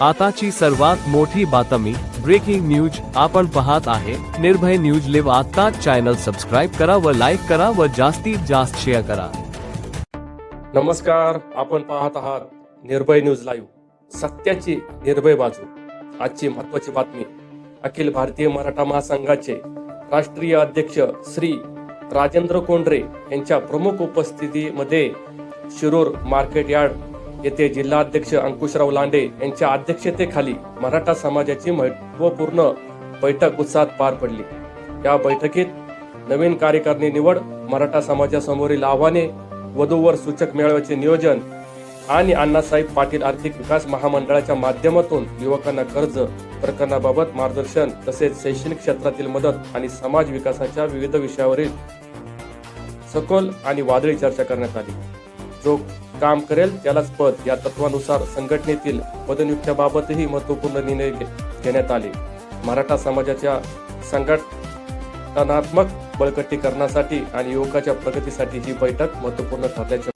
आताची सर्वात मोठी बातमी ब्रेकिंग न्यूज आपण पाहत आहे निर्भय न्यूज लिव्ह। आता चॅनल सबस्क्राइब करा व लाईक करा व जास्तीत जास्त शेअर करा। नमस्कार, आपण पाहत आहात निर्भय न्यूज लाईव्ह, सत्याची निर्भय बाजू। आजची महत्त्वाची बातमी, अखिल भारतीय मराठा महासंघाचे राष्ट्रीय अध्यक्ष श्री राजेंद्र कोंढरे यांच्या प्रमुख उपस्थितीमध्ये शिरूर मार्केट यार्ड येथे जिल्हाध्यक्ष अंकुशराव लांडे यांच्या अध्यक्षतेखाली मराठा समाजाची महत्त्वपूर्ण बैठक उत्साहात पार पडली। या बैठकीत नवीन कार्यकारिणी निवड, मराठा समाजासमोरील आव्हाने, वधूवर सूचक मेळाव्याचे नियोजन आणि अण्णासाहेब पाटील आर्थिक विकास महामंडळाच्या माध्यमातून युवकांना कर्ज प्रकरणाबाबत मार्गदर्शन तसेच शैक्षणिक क्षेत्रातील मदत आणि समाज विकासाच्या विविध विषयावरील सखोल आणि वादळी चर्चा करण्यात आली। जो काम करेल त्यालाच पद या तत्वानुसार संघटनेतील पदनियुक्त्याबाबतही महत्त्वपूर्ण निर्णय घेण्यात आले। मराठा समाजाच्या संघटनात्मक बळकटीकरणासाठी आणि युवकाच्या प्रगतीसाठी ही बैठक महत्त्वपूर्ण ठरल्याचे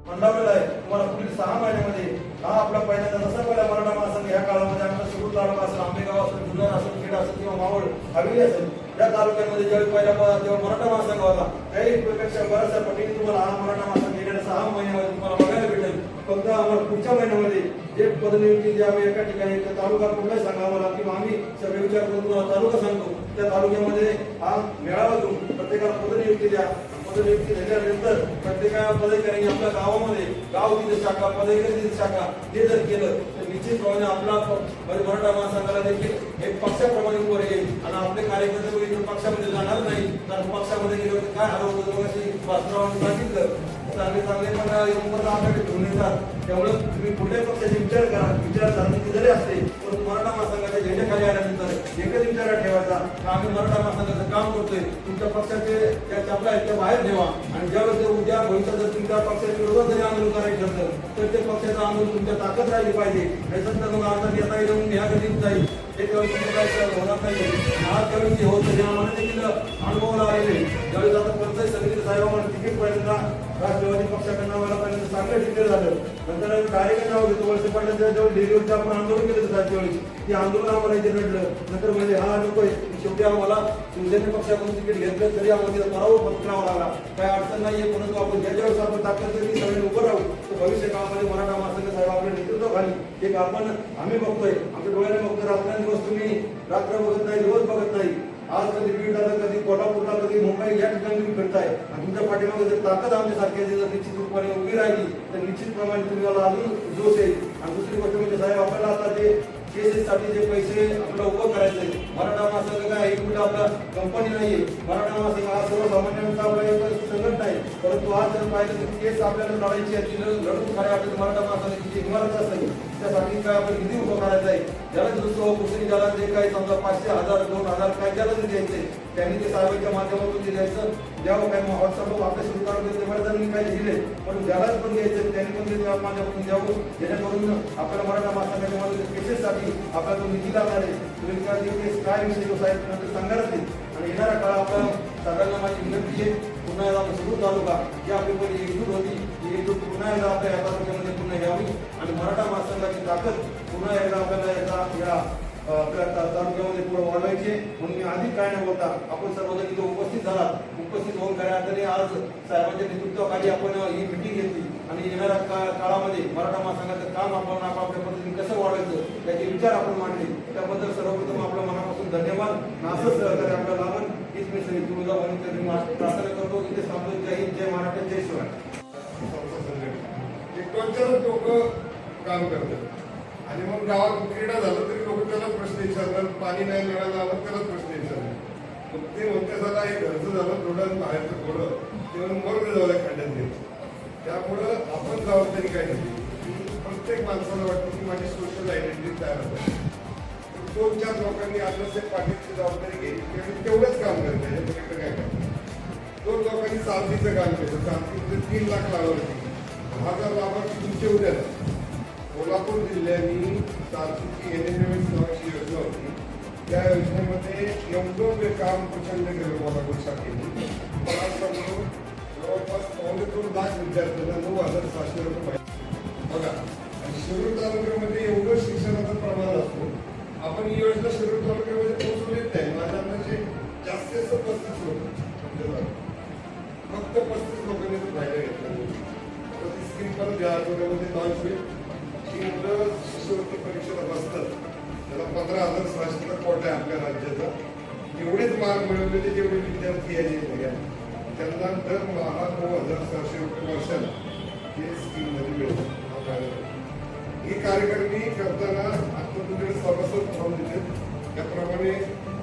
मंडावलेला आहे। तुम्हाला पुढील 6 महिन्यामध्ये हा आपला पहिल्यांदा जसा पहिला मराठा महासंघ या काळामध्ये आमचा सुरू तालुका असेल, आंबेगाव असेल, जुन्नर असेल, खेड असेल किंवा मावळ हवेली असेल, या तालुक्यामध्ये ज्यावेळी पहिला जेव्हा मराठा महासंघ होता त्याही पेक्षा बऱ्याचशा पटीने तुम्हाला हा मराठा महासंघ येणाऱ्या 6 महिन्यामध्ये तुम्हाला बघायला भेटेल। फक्त आम्हाला पुढच्या महिन्यामध्ये जे पदनियुक्ती जे आम्ही एका ठिकाणी तालुका कुठलाही सांगा आम्हाला किंवा आम्ही सगळे विचार करून तुम्हाला तालुका सांगतो, त्या तालुक्यामध्ये हा मेळावा घेऊन प्रत्येकाला पदनियुक्ती द्या। पदनियुक्ती झाल्यानंतर प्रत्येका पदाधिकारी आपल्या गावामध्ये गाव तिथे शाखा, पदाधिकारी तिथे शाखा हे जर केलं तर निश्चितपणे आपला मराठा महासंघाला देखील एक पक्षाप्रमाणे वर येईल आणि आपले कार्यकर्ते पक्षामध्ये जाणार नाही। कारण पक्षामध्ये गेल्यावर काय हरवतं सांगितलं चांगले पण आपल्याकडे घेऊन येतात। त्यामुळे तुम्ही कुठल्याही पक्षाचे विचार करा, विचारसरणी जरी असते परंतु मराठा महासंघाच्या झेंड्याखाली आल्यानंतर एकच विचारात ठेवायचा की आम्ही मराठा महासंघाचं काम करतोय। तुमच्या पक्षाचे त्या चापला आहेत त्या बाहेर ठेवा आणि ज्यावेळेस उद्या भविष्यात जर तुमच्या पक्षाच्या विरोधात जरी आंदोलन करायचं ठरलं तर ते पक्षाचं आंदोलन तुमच्या ताकद राहिली पाहिजे। नैसर्गिक मग आता येता येऊन या गतीत जाईल हे त्यावेळेस तुमचं काय होणार नाही। आज त्यावेळेस जे होतं जे आम्हाला देखील अनुभवाला आलेले, ज्यावेळेस आता पंचायत समिती साहेब आम्हाला तिकीट पहिल्यांदा राष्ट्रवादी पक्षाकडनं आम्हाला पहिल्यांदा चांगलं डिक्लेअर झालं, नंतर कार्यक्रम नाव घेतो वर्ष पडल्याच्या जेव्हा डेलीवरती आपण आंदोलन केलं होतं त्यावेळी ते आंदोलन आम्हाला इथे घडलं। नंतर म्हणजे हा नको शेवटी आम्हाला शिवसेने पक्षाकडून तिकीट घेतलं तरी आम्हाला पराभव पत्करावा लागला। काय अडचण नाहीये, परंतु आपण ज्याच्या वेळेस आपण ताकद कधी सगळे उभं राहू तर भविष्य काळामध्ये मराठा महासंघ साहेब आपल्या नेतृत्वाखाली एक आम्ही बघतोय, आमच्या डोळ्याने बघतोय। रात्रंदिवस तुम्ही रात्र बघत नाही, दिवस बघत नाही। आज कधी बीड झालं, कधी कोल्हापूरला, कधी मुंबई या ठिकाणी तुम्ही फिरताय आणि तुमच्या पाठीमागे जर ताकद आमच्यासारख्या जर निश्चित रूपाने उभी राहिली तर निश्चितप्रमाणे तुम्हाला अजून जोश येईल। आणि दुसरी गोष्ट म्हणजे साहेब आपल्याला आता जे केसेससाठी जे पैसे आपल्याला उभं करायचंय, मराठा महासंघ काय एक कुठं आपला कंपनी नाहीये। मराठा महासंघ हा सर्वसामान्यांचा आपला एक संघटना आहे, परंतु आज जर पाहिलं तर केस आपल्याला लढायची आहे, लढून खऱ्या अर्थाने मराठा महासंघाची इमारत असेल त्यासाठी काय आपण निधी उभं करायचा आहे। ज्याला दुसरं कुठे ज्याला जे काही समजा 500, 1000, 2000 काय ज्याला जे द्यायचे त्यांनी ते साहेबांच्या माध्यमातून जे द्यायचं द्यावं। काय व्हॉट्सअपवर आपल्या सुरू तालुक्यात बऱ्याच काही दिले, पण ज्यालाच पण द्यायचं त्यांनी पण ते माध्यमातून द्यावं, जेणेकरून आपल्याला मराठा महासंघाच्या मध्ये केसेससाठी आपल्याला तो निधी लागणार आहे। तुम्ही काय विषय जो साहेब नंतर सांगणारच नाही। आणि येणाऱ्या काळात आपल्या सगळ्यांना माझी विनंती आहे, पुन्हा एकदा आपण सुरू तालुका जी आपली पहिली एकजूट होती ही एकजूट पुन्हा एकदा आपल्या या तालुक्यामध्ये पुन्हा यावी आणि मराठा महासंघाची ताकद पुन्हा एकदा आपल्याला या आपल्या तालुक्यामध्ये पुढे वाढवायची। म्हणून मी अधिक काय न बोलता आपण सर्वजण इथे उपस्थित झाला, उपस्थित होऊन खऱ्या अर्थाने आज साहेबांच्या नेतृत्वाखाली आपण ही मिटिंग घेतली आणि येणाऱ्या काळामध्ये मराठा महासंघाचं काम आपण आपापल्या पद्धतीने कसं वाढवायचं याचे विचार आपण मांडले। त्याबद्दल सर्वप्रथम आपल्या मनापासून धन्यवाद। असंच सहकार्य आपल्याला लाभन हीच मी सगळी तुळजाभवानी प्रार्थना करतो। इथे थांबतो। जय हिंद, जय महाराष्ट्र, जय शिवराय। लोक काम करतात आणि मग गावात क्रीडा झालं तरी लोक त्याला प्रश्न विचारतात, पाणी नाही मिळालं आलं त्याला प्रश्न विचारतात। मग ते म्हणते झाला हे घरचं झालं थोडं बाहेरचं थोडं ते मग जाऊया खड्ड्यात घ्यायचं। त्यामुळं आपण जबाबदारी काय घेतली, प्रत्येक माणसाला वाटतं की माझी सोशल आयडेंटिटी तयार होते। 2-4 लोकांनी अण्णासाहेब पाटीलची जबाबदारी घेतली, तेवढंच काम करत त्याच्यापर्यंत काय करतात। 2 लोकांनी सारथीचं काम केलं, सारथीचं 3 लाख लाभार्थी, 1000 लाभार्थी तुमचे उद्या। कोल्हापूर जिल्ह्याने सारथीची NSMS नावाची योजना होती, त्या योजनेमध्ये एवढं काम प्रचंड केलं कोल्हापूर शाखेने विद्यार्थ्यांना 9,600 रुपये महिना. बघा, आणि शिरूर तालुक्यामध्ये एवढं शिक्षणाचं प्रमाण असतो. आपण ही योजना शिरूर तालुक्यामध्ये पोहोचवलीच नाही. माझ्या अंदाजे जास्तीत जास्त 35 लोक, फक्त 35 लोकांनी तो फायदा घेतला. तर ती स्कीम परत या आठवड्यामध्ये लॉन्च होईल. ही मुलं शिष्यवृत्ती परीक्षेला बसतात, त्याला 15,600 कोटा आहे आपल्या राज्याचा. एवढेच मार्क मिळवलेले जेवढे विद्यार्थी आहे त्यांना दरमहा 9,600 रुपये वर्षाला हे स्कीममध्ये मिळतात. ही कार्यकारिणी करताना आता तुमच्याकडे सभासद फॉर्म देते, त्याप्रमाणे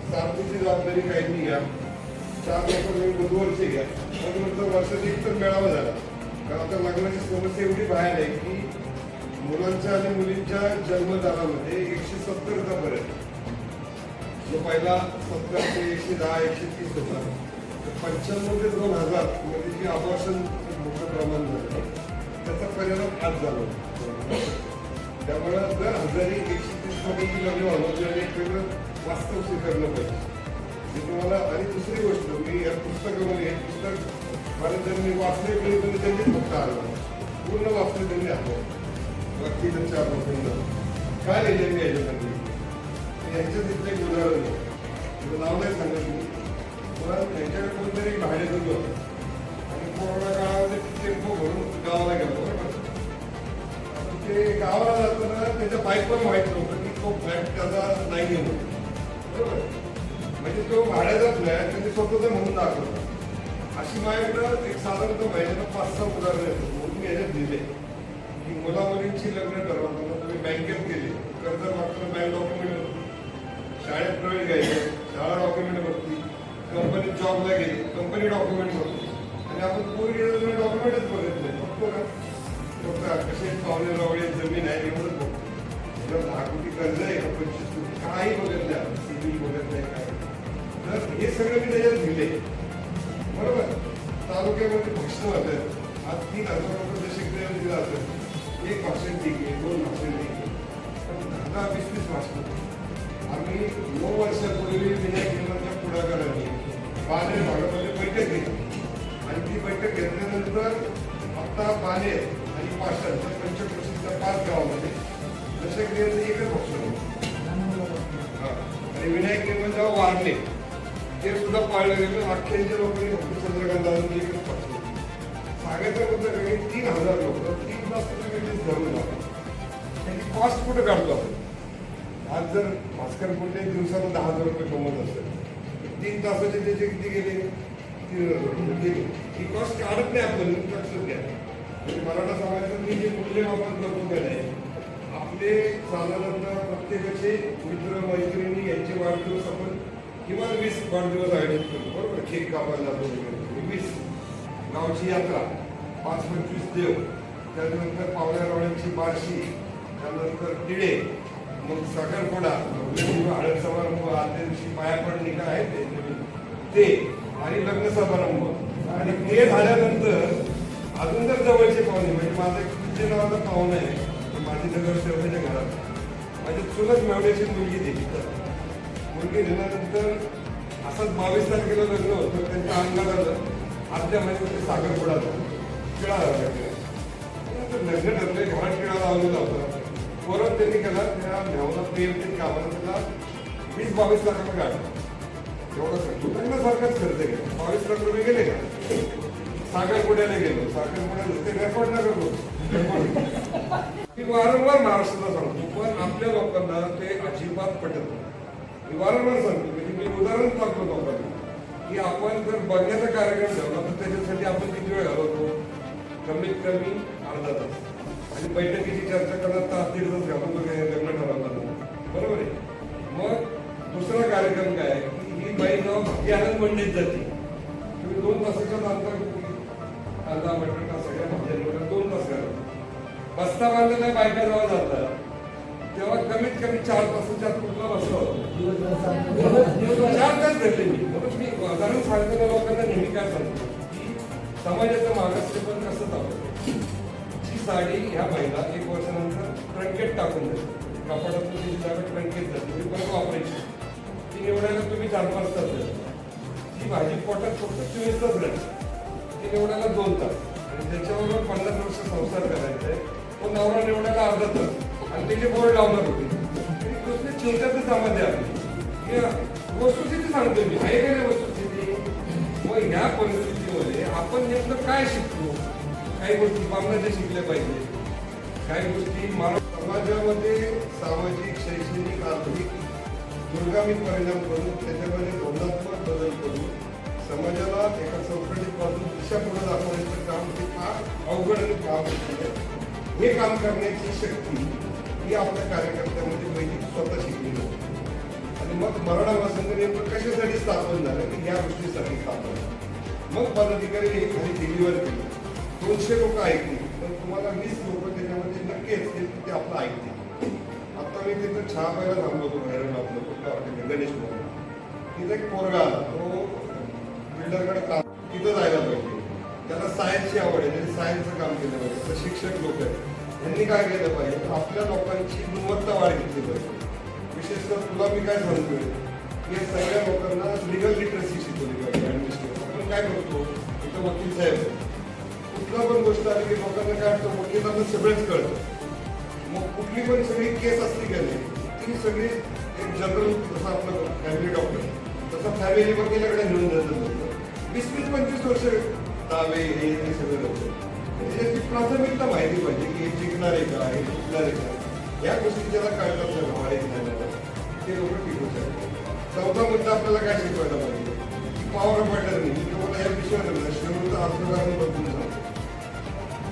सारथीची जबाबदारी काहींनी घ्या, 4 लोकांनी बुधवारची घ्या. त्यानंतर वर्षाचा एक तर मेळावा झाला, कारण आता लग्नाची समस्या एवढी बाहेर आहे की मुलांच्या आणि मुलींच्या जन्मदरामध्ये 170चा फरक. जो पहिला 70 ते 110, 130 होता, तर 95 ते 2000 मध्ये जे अबॉर्शन मोठं प्रमाण झालं, त्याचा परिणाम आज झाला. त्यामुळे दर 1,030 लोकांची लग्न व्हावं आणि एक वेगळं वास्तव स्वीकारलं पाहिजे. मी तुम्हाला आणि दुसरी गोष्ट, मी या पुस्तकामध्ये हे पुस्तक मला त्यांनी वाचले तरी त्यांनी फक्त आलं, पूर्ण वाचले त्यांनी आलं. बाकी 4 लोकांना काय लिहिले मी याच्यामध्ये यांचं तिथलं एक उदाहरण आहे. तुला नाव नाही सांगत मी, मला त्यांच्याकडे कोणतरी भाडे देतो आणि कोरोना काळामध्ये टेम्पो भरून गावाला गेलो. बरोबर, ते गावाला जाताना त्याच्या बाईक पण माहीत नव्हतं की तो फ्लॅट त्याचा नाही आहे. बरोबर, म्हणजे तो भाड्याचा फ्लॅट त्यांनी स्वतःचा म्हणून दाखवला. अशी माझ्याकडं एक साधारणतः महिन्याला 5-6 उदाहरणं येतात. म्हणून मी याच्यात दिले की मुला-मुलींची लग्न ठरवताना तुम्ही बँकेत गेले, कर्ज मागताना बँक डॉक्युमेंट, शाळेत प्रवेश घ्यायचे, शाळा डॉक्युमेंट बघती, कंपनीत जॉबला गेली, कंपनी डॉक्युमेंट बघते. आणि आपण पूर्वी डॉक्युमेंटच बघत नाही, बघतो का फक्त कसे पावणे रावळे जमीन आहे एवढंच बघतो. 10 कोटी कर्ज आहे का 25 कोटी, काही बघत नाही आपण, सिबिल बघत नाही काय. तर हे सगळं मी त्याच्यात दिले. बरोबर, तालुक्यामध्ये भाषण होतं, आज 3,000 रुपये दशक दिला असेल. एक भाषण ठीक आहे, 2 भाषण ठीक आहे, पण 10-20 भाषण. आम्ही 9 वर्षापूर्वी विनायक निर्माणच्या पुढाकाराने बाणेर भागामध्ये बैठक घेतली आणि ती बैठक घेतल्यानंतर आता बाणेर आणि पाषाण पंचक्रोशीच्या 5 गावामध्ये दशक्रियेचं एकच भाषण होतं. आणि विनायक निर्माण जेव्हा वारले ते सुद्धा पाळलं गेलं. अख्ख्यांच्या लोकांनी फक्त चंद्रकांत एकच भाषण. सांगायचं मुद्दा काही 3,000 लोक 3 तास धरून जातात. त्यांची कॉस्ट कुठं काढतो आपण. आज जर भास्कर कुठे दिवसाला 10,000 रुपये कमवत असेल, 3 तासाचे त्याचे किती गेले? 3,000 रुपये गेले. ही कॉस्ट काढत नाही आपण, लक्षात घ्या. म्हणजे मराठा समाजाचं मी जे मूल्यमापन करतो का नाही, आपले साधारणतः प्रत्येकाचे मित्र मैत्रिणी यांचे वाढदिवस आपण किमान 20 वाढदिवस आयोजित करतो. बरोबर, केक कापायला जातो वगैरे. 20 गावची यात्रा, 5-25 देव, त्यानंतर पावण्यारावळ्यांची बारशी, त्यानंतर टिळे, मग साखरपुडा, हळद समारंभ, आदल्या दिवशी पाया पडणी काय आहे ते, आणि लग्न समारंभ. आणि ते झाल्यानंतर अजून जर जवळचे पाहुणे, म्हणजे माझा एक तुझे नावाचा पाहुणा आहे, माझी जवळ शेवटच्या घरात माझी चुलत मेवड्याची मुलगी दिली. मुलगी दिल्यानंतर असंच 22 तारखेला लग्न होतं. त्यांच्या अंगाला आदल्या महिन्यामध्ये साखरपुडा टिळा झाला. लग्न ठरले, घरात टिळा लावलेला होता. परत त्यांनी केला, त्या भावना प्रियमतील कामाला त्याला 20-22 लाखाला काढला. एवढा खर्च लग्नासारखाच खर्च गेला. 22 लाख रुपये गेले का? साखरपुड्याला गेलो, साखरपुड्याला ते रेकॉर्ड ना करतो. मी वारंवार महाराष्ट्राला सांगतो, पण आपल्या लोकांना ते अजिबात पटत नाही. मी वारंवार सांगतो, म्हणजे मी उदाहरण सांगतो लोकांना की आपण जर बघण्याचा कार्यक्रम ठेवला तर त्याच्यासाठी आपण किती वेळ घालवतो? कमीत कमी अर्धा तास. आणि बैठकीची चर्चा करत तास 1.5 तास घालून लग्न ठरवलं. बरोबर आहे. मग दुसरा कार्यक्रम काय आहे की ही बाई नाव भक्ती आनंद मंडळीत जाते. तुम्ही 2 तासाच्या अंतर कांदा बटाटा सगळ्या भाज्या 2 तास घालवतो. बस्ता बांधलेल्या बायका जेव्हा जातात तेव्हा कमीत कमी 4 तासाच्या कुठला बसला होता? 4 तास भेटले मी. म्हणून मी उदाहरण सांगताना लोकांना नेहमी काय सांगतो की समाजाचं मागासलेपण कसं चालतं. ही साडी ह्या बाईला 1 वर्षानंतर ट्रंकेट टाकून देतो. कपाडात तुम्ही जागा ट्रंकेट जाते, तुम्ही परत वापरायची. ती निवडायला तुम्ही 4-5 तास जातो. ही भाजी पोटात फक्त 24 तास राहते, ती निवडायला 2 तास. आणि त्याच्यावर 50 वर्ष संसार करायचा आहे. तो नवरा निवडायला अर्धा तास आणि त्याचे बोर्ड लावणार होते. आणि दुसरे चिंताचं सामान्य आहे. वस्तुस्थिती सांगतोय मी, आहे का नाही वस्तुस्थिती? मग ह्या परिस्थितीमध्ये आपण नेमकं काय शिकतो? काही गोष्टी बांधण्याच्या शिकल्या पाहिजे, काही गोष्टी मानव समाजामध्ये सामाजिक, शैक्षणिक, आर्थिक दुर्गामी परिणाम करून त्याच्यामध्ये धोरणात्मक बदल करून समाजाला एका चौकटीपासून दिशा पुढे दाखवण्याचं काम हे फार अवघड आणि काम आहे. हे काम करण्याची शक्ती ही आपल्या कार्यकर्त्यामध्ये पहिली स्वतः शिकलेली होती. आणि मग मराठा महासंघ नेमकं कशासाठी स्थापन झालं की या गोष्टीसाठी स्थापन झालं. मग पदाधिकारी हे खाली दिल्लीवर केलं. 200 लोक ऐकली, पण तुम्हाला 20 लोक त्याच्यामध्ये नक्की असतील की ते आपलं ऐकतील. आता मी तिथं चहा प्यायला थांबलो होतो बाहेर आपलं कुठल्या हॉटेल गणेश भवन. तिथं एक पोरगा आला, तो बिल्डरकडे काम तिथं जायला पाहिजे. त्याला सायन्सची आवड आहे, त्यांनी सायन्सचं काम केलं पाहिजे. तर शिक्षक लोक आहेत, त्यांनी काय केलं पाहिजे, तर आपल्या लोकांची गुणवत्ता वाढ घेतली पाहिजे. विशेषतः तुला मी काय सांगतोय की या सगळ्या लोकांना लिगल लिटरसी शिकवली पाहिजे. ॲडमिनिस्ट्रेशन आपण काय करतो, इथं वकील साहेब कुठला पण गोष्ट आली की लोकांना काय वाटतं, वकिलांना सगळंच कळतं. मग कुठली पण सगळी केस असली का नाही, ती सगळी एक जनरल जसं आपलं फॅमिली डॉक्टर तसं फॅमिली वकिलाकडे घेऊन जातं. 20-25 वर्ष दावे हे सगळं होतं. म्हणजे ती प्राथमिकता माहिती पाहिजे की हे टिकणार आहे का, हे टिकणार आहे का, या गोष्टी ज्याला कळतात नाही माहिती नाही ते लोक टिकू शकतात. चौथा मुद्दा आपल्याला काय शिकवायला पाहिजे की पॉवर ऑफ अटर्नी. तुम्हाला या विषयावर शेवटचं आत्मकारण बघून सांगतो.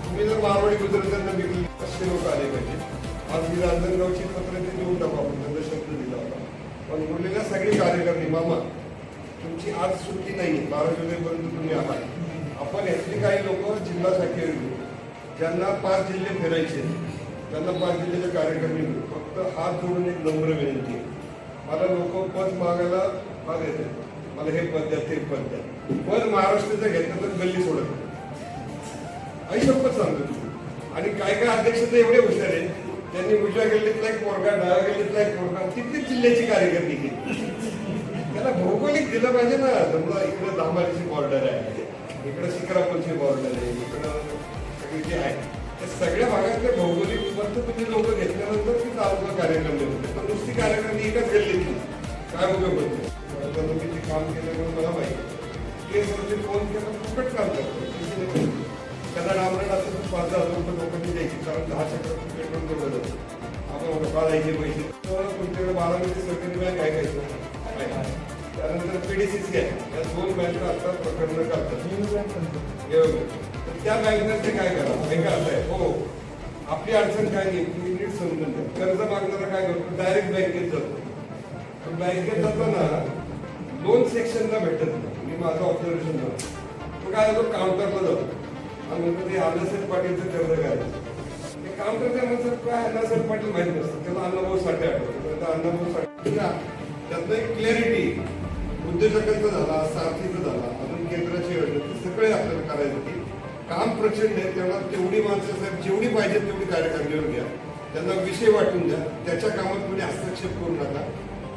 तुम्ही जर मारवाडी गुजरात्यांना विकली 500 लोक आले पाहिजे. आज मी रांजणगावची पत्र ते देऊन टाकू, आपण त्यांना शब्द दिला होता. पण उरलेल्या सगळी कार्यकर्ते मामा तुमची आज सुट्टी नाही, 12 जुलैपर्यंत तुम्ही आहात. आपण यातली काही लोक जिल्हा शाखेवर घेऊ, ज्यांना 5 जिल्हे फिरायचे, त्यांना 5 जिल्ह्याचे कार्यकर्ते घेऊ. फक्त हात जोडून एक नम्र विनंती आहे, मला लोक पद मागायला फार येतात, मला हे पद द्या ते पद द्या. पण महाराष्ट्राचं घेतलं तर गल्ली सोडत ऐशपत सांगतो तुम्ही. आणि काय काय अध्यक्ष तर एवढे हुशार आहेत, त्यांनी उजव्या गल्लीतला एक पोरगा, डाव्या गल्लीतला एक पोरगा, तिथलीच जिल्ह्याची कार्यकर्ती केली. त्याला भौगोलिक दिलं पाहिजे ना. समजा इकडे दामारीची बॉर्डर आहे, इकडे शिक्रापूरची बॉर्डर आहे, इकडं सगळी जे आहे त्या सगळ्या भागातले भौगोलिक मत तुम्ही लोक घेतल्यानंतर ती तालुका कार्यक्रम होते. पण नुसती कार्यक्रम एकाच गल्लीतली काय उपयोग होते. मी ते काम केल्यामुळे मला माहिती केसवरती फोन केला फुकट काम करतो. त्यांना डांबरण असं 5,000 रुपये लोकांनी द्यायची, कारण 10 चक्र पेट्रोल जोडलं जातं. आपण काढायचे पैसे तुमच्याकडे 12 सरकारी बँक आहे काय, त्यानंतर PDCC आहे, या 2 बँका असतात, प्रकरणं करतात. त्या बँकेनं ते काय करा बँका असं आहे. हो, आपली अडचण काय नाही, तुम्ही नीट समजून द्या. कर्ज मागणारा काय करतो, डायरेक्ट बँकेत जातो. पण बँकेत जाताना लोन सेक्शनला भेटत नाही. मी माझं ऑब्झर्वेशन झालं, तो काय होतो काउंटरला जातो आणि म्हणतो ते अण्णासाहेब पाटीलचं कर्ज काय, ते काउंटरच्या म्हणतात काय अण्णासाहेब पाटील माहिती नसतं, त्याला अण्णाभाऊ साठे आठवतो. अण्णाभाऊ साठे त्यातलं एक क्लॅरिटी उद्योजकांचा झाला, सारथीचा झाला, अजून केंद्राची योजना सगळे आपल्याला करायचं की काम प्रचंड आहे. तेव्हा तेवढी माणसं साहेब जेवढी पाहिजे तेवढी कार्यक्रमावर घ्या, त्यांना विषय वाटून द्या, त्याच्या कामात कोणी हस्तक्षेप करू नका.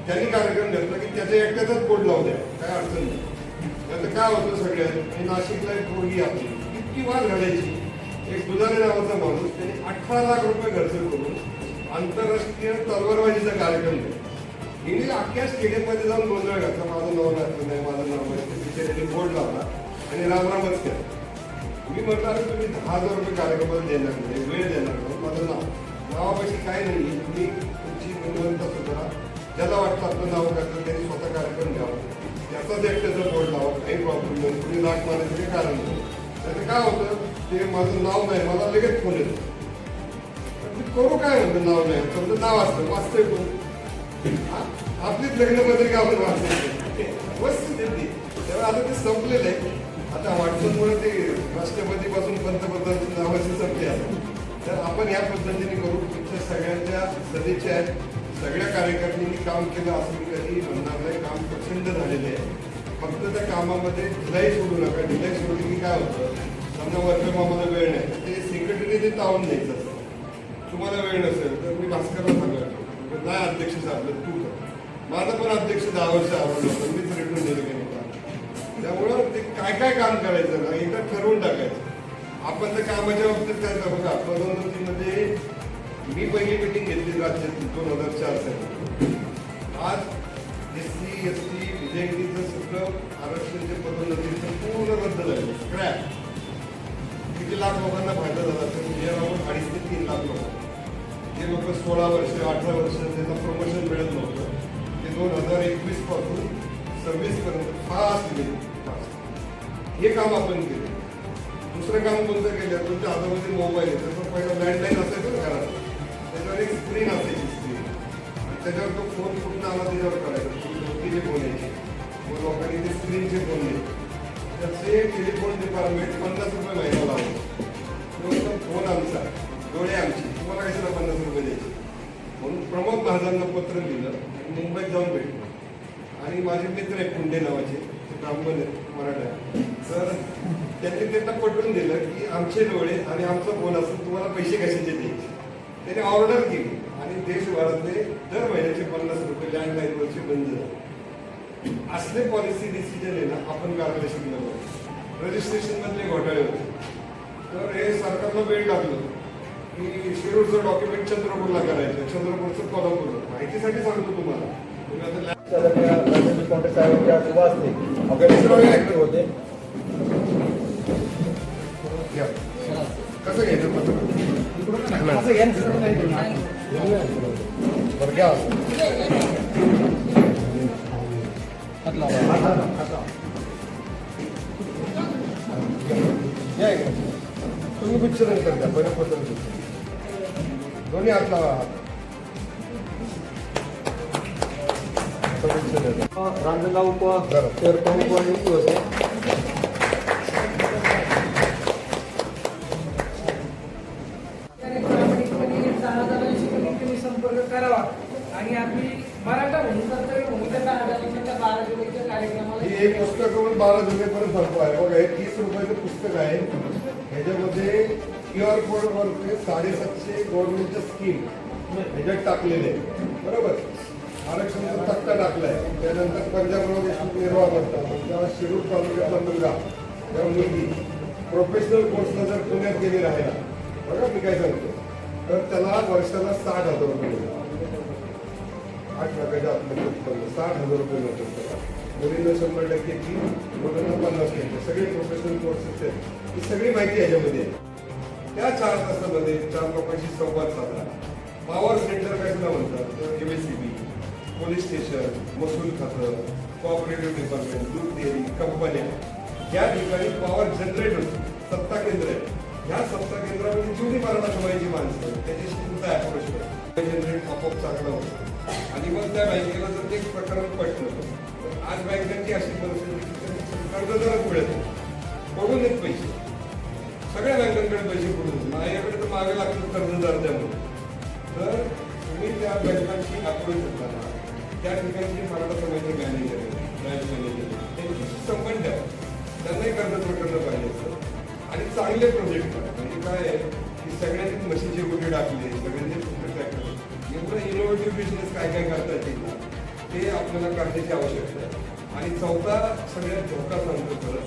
त्यांनी कार्यक्रम घेतला की त्याच्या एकट्याचाच बोर्ड लावू द्या, काय अडचण नाही. त्याचं काय होतं सगळ्यात, नाशिकला एक पोरगी आपली इतकी वाद घडायची. एक दुधारे नावाचा माणूस त्यांनी 18 लाख रुपये खर्च करून आंतरराष्ट्रीय तलवारबाजीचा कार्यक्रम केला. हिने अख्ख्या स्टेडियममध्ये जाऊन गोंधळ घातला, माझं नाव घातलं नाही, माझं नाव माहिती. तिथे बोर्ड लावला आणि रामरामच केला. मी म्हटलं अरे तुम्ही 10,000 रुपये कार्यक्रमाला देणार नाही, वेळ देणार नाही, माझं नावापाशी काय नाही. तुम्ही तुमची गुणवत्ता सुद्धा ज्याला वाटतं आपलं नाव घातलं त्यांनी स्वतः कार्यक्रम घ्यावा, त्याचाच एकट्याचा बोर्ड लावा, काही प्रॉब्लेम नाही. तुम्ही लाट मारायचं काही कारण नाही. त्याचं काय होतं, ते माझं नाव नाही, मला लगेच फोन येतो. करू काय म्हणतं, नाव नाही, समजा नाव असतं वाचतंय कोण, आपलीच लग्नपत्रिका आपण वाचते वस्तुस्थिती. तेव्हा आता ते संपलेलं आहे. आता व्हॉट्सअपमुळे ते राष्ट्रपतीपासून पंतप्रधानांची नावाची संपली आहे. तर आपण या पद्धतीने करू. तुमच्या सगळ्यांच्या सदिच्छा आहेत. सगळ्या कार्यकर्त्यांनी काम केलं असं कधी म्हणणार नाही. काम प्रचंड झालेलं आहे. फक्त त्या कामामध्ये ढिलाई सोडू नका. ढिलाई सोडली की काय होतं, समजा वर्कम आम्हाला वेळ नाही, ते सेक्रेटरीने ते तावून द्यायचं असतं. तुम्हाला वेळ नसेल तर मी भास्करला सांगायचो नाही अध्यक्ष आपलं तू कर. माझं पण अध्यक्ष 10 वर्ष आवडलं होतं, मीच रिटून दिलं की नाही. त्यामुळं ते काय काय काम करायचं ना एकदा ठरवून टाकायचं. आपण तर कामाच्या बाबतीत काय करू का पदोन्नतीमध्ये मी पहिली मिटिंग घेतली राज्यात 2004 साली. आज SC ST विजयगीचं सगळं आरक्षणचे पदोन्नतीचं पूर्ण रद्द झालं, स्क्रॅप. किती लाख लोकांना फायदा झाला तर नियमावर 2.5 ते 3 लाख लोक. जे लोक 16 वर्ष 18 वर्ष त्यांना प्रमोशन मिळत नव्हतं ते 2021 पासून 26 पर्यंत फास्ट गेले. हे काम आपण केले. दुसरं काम कोणतं केलं, तुमच्या हातामध्ये मोबाईल आहे त्याचा पहिला लँडलाईन असायचं ना घरात, त्याच्यावर एक स्क्रीन असायची स्क्रीन, आणि त्याच्यावर तो फोन कुठून आला त्याच्यावर करायचा. किती फोन यायचे मग लोकांनी ते स्क्रीनचे फोन दिले. त्याचे टेलिफोन डिपार्टमेंट 50 रुपये महिना लावतो. फोन आमचा, डोळे आमची, तुम्हाला कशाला 50 रुपये द्यायचे. म्हणून प्रमोद महाजनला पत्र लिहिलं, मुंबईत जाऊन भेटलो. आणि माझे मित्र आहे कुंडे नावाचे, ते ब्राह्मण आहेत मराठा. तर त्यांनी त्यांना पटवून दिलं की आमचे डोळे आणि आमचा फोन असून तुम्हाला पैसे कशाचे द्यायचे. त्याने ऑर्डर केली आणि देशभरातले दर महिन्याचे 50 रुपये लँडलाईनवरचे बंद झाले. असले पॉलिसी डिसिजन आहे ना आपण काढायला शिकलो पाहिजे. रजिस्ट्रेशन मधले घोटाळे होते तर हे सरकारला वेळ लागलं की शिरूरचं डॉक्युमेंट चंद्रपूरला करायचं, चंद्रपूरचं कोल्हापूरला. माहितीसाठी सांगतो तुम्हाला. तुम्ही आता कॉन्ट्रॅक्ट साहेबांच्या उभा असते आपल्याला ऍक्टिव्ह होते. कसं घ्यायचं पत्र बरं घ्या. तुम्ही गुच्छरण करता बरं पत्र दोन्ही हात लावा. रांजणगाव उप शहर प्रमुख नियुक्ती होते. संपर्क करावा आणि आपली मराठा म्हणून कर्तव्य म्हणून त्या 12 जुलैच्या कार्यक्रमाला ही एक पुस्तक 12 जुलैपर्यंत संप आहे. बघा हे 30 रुपयाचं पुस्तक आहे. ह्याच्यामध्ये QR कोडवर 750 गव्हर्नमेंटच्या स्कीम ह्याच्यात टाकलेले आहे. बरोबर. आरक्षणाचा तक्ता टाकलाय. त्यानंतर पंजाबराव देशमुख निर्वाह करतात. तेव्हा शिरूर तालुक्यातला मुलगा तेव्हा मुलगी प्रोफेशनल कोर्सला जर पुण्यात गेली राहायला, बघा मी काय सांगतो, तर त्याला वर्षाला 60,000 रुपये मिळतात. 8 लाखाच्या आतमध्ये उत्पन्न 60,000 रुपये मिळतात त्याला. मुलींना 100% की मुलांना 50%. सगळे प्रोफेशनल कोर्सेस आहेत. ही सगळी माहिती याच्यामध्ये आहे. त्या 4 तासामध्ये 4 लोकांशी संवाद साधला. पॉवर सेंटर कशाला म्हणतात तर MSCB, पोलीस स्टेशन, महसूल खातं, कोऑपरेटिव्ह डिपार्टमेंट, दूध डेअरी, कंपन्या, या ठिकाणी पॉवर जनरेट होते. सत्ता केंद्र आहे. ह्या सत्ता केंद्रामध्ये जेवढी मराठा समाजाची माणसं त्याच्याशी तुमचा अप्रोच करा. जनरेट आपोआप चांगला होतो. आणि मग त्या बँकेला जर ते प्रकरण पटलं तर आज बँकांची अशी परिस्थिती कर्जदारच मिळत नाही. पडून येत पैसे. सगळ्या बँकांकडे पैसे पडून माझ्याकडे तर मागे लागतात कर्जदार त्यामुळे. तर तुम्ही त्या बँकांची अप्रोच करताना त्या ठिकाणी मराठा समाजाचे मॅनेजर ब्रँच मॅनेजर त्यांच्याशी संबंध द्या. त्यांनाही कर्ज प्रकरण पाहिजे असतं. आणि चांगले प्रोजेक्ट करा. म्हणजे काय आहे की सगळ्यांनी मशीनचे गुढे टाकले, सगळ्यांनी ट्रॅक्टर, एवढं इनोव्हेटिव्ह बिझनेस काय काय करता येईल ना ते आपल्याला करण्याची आवश्यकता आहे. आणि चौथा सगळ्यात धोका सांगतो खरं,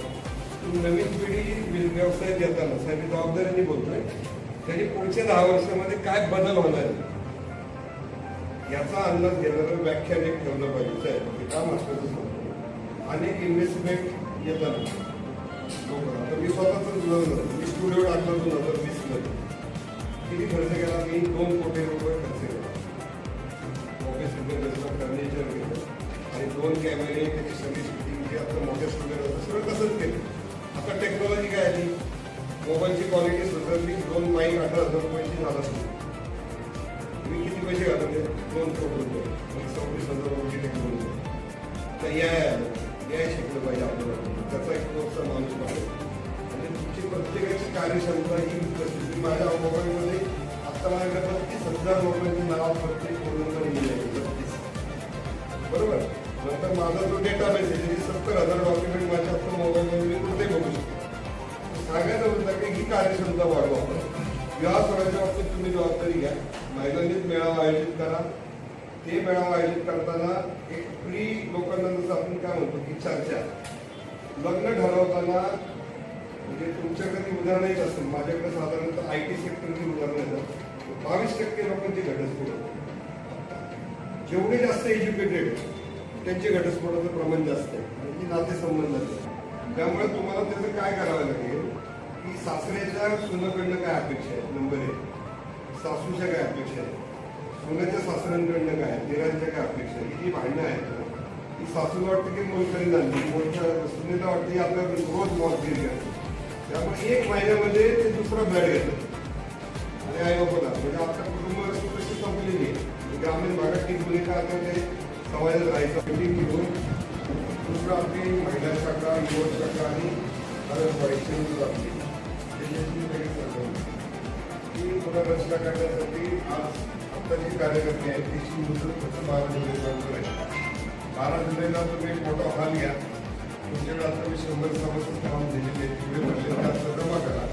नवीन पिढी व्यवसायात येताना साहेब जबाबदारीने बोलतोय त्यांनी पुढच्या 10 वर्षामध्ये काय बदल होणार याचा अंदाज घेणारं व्याख्यान एक ठेवलं पाहिजे. साहेब काम असतं सांगतो. अनेक इन्व्हेस्टमेंट येतात लोक. आता मी स्वतःच मी स्टुडिओ टाकला 2020 मध्ये. किती खर्च केला मी? 2 कोटी रुपये खर्च केला. ऑफिस फर्निचर घेतलं आणि 2 कॅमेरे, त्याची सगळी शूटिंगची आता मोठ्या स्टुडिओ सगळं तसंच केलं. आता टेक्नॉलॉजी काय आली, मोबाईलची क्वालिटी सुधारली. 2 माईक 18,000 रुपयाची झाला सुरू. मी किती पैसे घालवले? 2 कोटी रुपये. 26,000 रुपयाची टेक्नॉलॉजी. तर या शिकलं पाहिजे आपल्याला. त्याचा एक प्रोत्साहन माणूस पाहिजे. आणि तुमची प्रत्येकाची कार्यक्षमता ही तुम्ही माझ्या मोबाईलमध्ये आता माझ्याकडे 32,000 लोकांची नाव प्रत्येक फोनवर लिहिली आहे. 32. बरोबर. नंतर माझा जो डेटाबेस आहे त्याची 70,000 डॉक्युमेंट माझ्या आता मोबाईलमध्ये मी कुठे बघू शकतो. सांगायचं होतं की ही कार्यक्षमता वाढवा. विवाह सोहळ्याच्या बाबतीत तुम्ही जबाबदारी घ्या. महिलांनीच मेळावा आयोजित करा. ते मेळावा आयोजित करताना एक प्री लोकांना जसं आपण काय म्हणतो की चर्चा, लग्न ठरवताना म्हणजे तुमच्याकडे उदाहरण येत असेल, माझ्याकडे साधारणतः IT सेक्टरची उदाहरणं येतात. 22% लोकांची घटस्फोट होते. जेवढे जास्त एज्युकेटेड त्यांचे घटस्फोटाचं प्रमाण जास्त आहे, म्हणजे नातेसंबंध आहे. त्यामुळे तुम्हाला त्याचं काय करावं लागेल की सासऱ्याच्या सुनेकडनं काय अपेक्षा आहे, नंबर 1. सासूच्या काय अपेक्षा आहे, सुनेच्या सासऱ्यांकडनं काय, दिरांच्या काय अपेक्षा आहे. ही जी भांडणं आहेत ती सासूला वाटतं की मोलकरी झाली, मोठ्या सुनेला वाटतं की आपल्याला रोज मॉलगिरी घ्यायचं. त्यामुळे 1 महिन्यामध्ये ते दुसरा ब्लड घेतात आणि आई बापाला म्हणजे आपल्या कुटुंब कशी संपलेली आहे. ग्रामीण भागात ती भूमिका आता ते समाजात राहायचं घेऊन दुसरं आपली महिला शाखा, युवक शाखा आणि आपली ही पुनर्रचना करण्यासाठी आज आता जी कार्यकर्ते आहेत तिची मुदत फक्त 12 जुलैपर्यंत आहे. 12 जुलैला तुम्ही एक मोठा हॉल घ्या. तुमच्याकडे आता मी 100 सभासद फॉर्म दिलेले पुढे भरलेले आता जमा करा.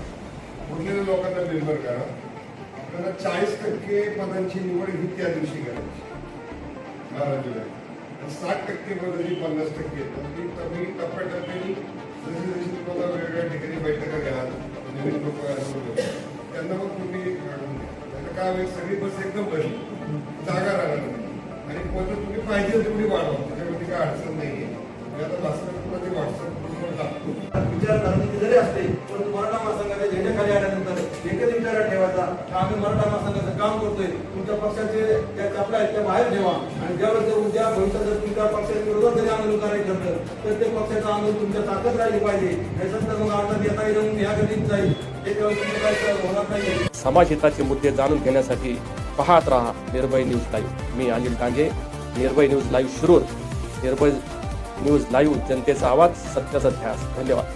उरलेल्या लोकांना मेंबर करा. आपल्याला 40% पदांची निवड ही त्या दिवशी करायची 12 जुलै. 60% पदांची 50% येतात. ती तुम्ही टप्प्याटप्प्याने जशी जशी तुम्हाला वेगवेगळ्या ठिकाणी बैठका घ्या, नवीन लोक त्यांना मग तुम्ही काढून द्या. त्याचं काय होईल, सगळी बस एकदम भरली, जागा राहणार नाही. आणि पद तुम्ही पाहिजे तेवढी वाढवा, त्याच्यामध्ये काय अडचण नाही आहे. आता भास्कर ते व्हॉट्सअप ग्रुपवर टाकतो. विचारधारणा जरी असते पण मराठा महासंघाच्या झेंड्याखाली आल्यानंतर एकच विचारात ठेवायचा की आम्ही मराठा महासंघाचं काम करतोय. तुमच्या पक्षाचे ज्या चपला आहेत त्या बाहेर ठेवा आणि ज्यावेळेस जर उद्या भविष्यात जर तुमच्या पक्षाच्या विरोधात जरी आंदोलन करायचं ठरलं तर ते पक्षाचं आंदोलन तुमच्या ताकद राहिली पाहिजे. नसेल तर मग आता येता येऊन या गतीत जाईल. त्याच्यावर तुमचं काय होणार नाही. समाज हिताचे मुद्दे जाणून घेण्यासाठी पाहत रहा निर्भय न्यूज लाईव्ह. मी अनिल टांगे, निर्भय न्यूज लाईव्ह शिरूर. निर्भय न्यूज लाईव्ह, जनतेचा आवाज, सत्याचा ध्यास. धन्यवाद.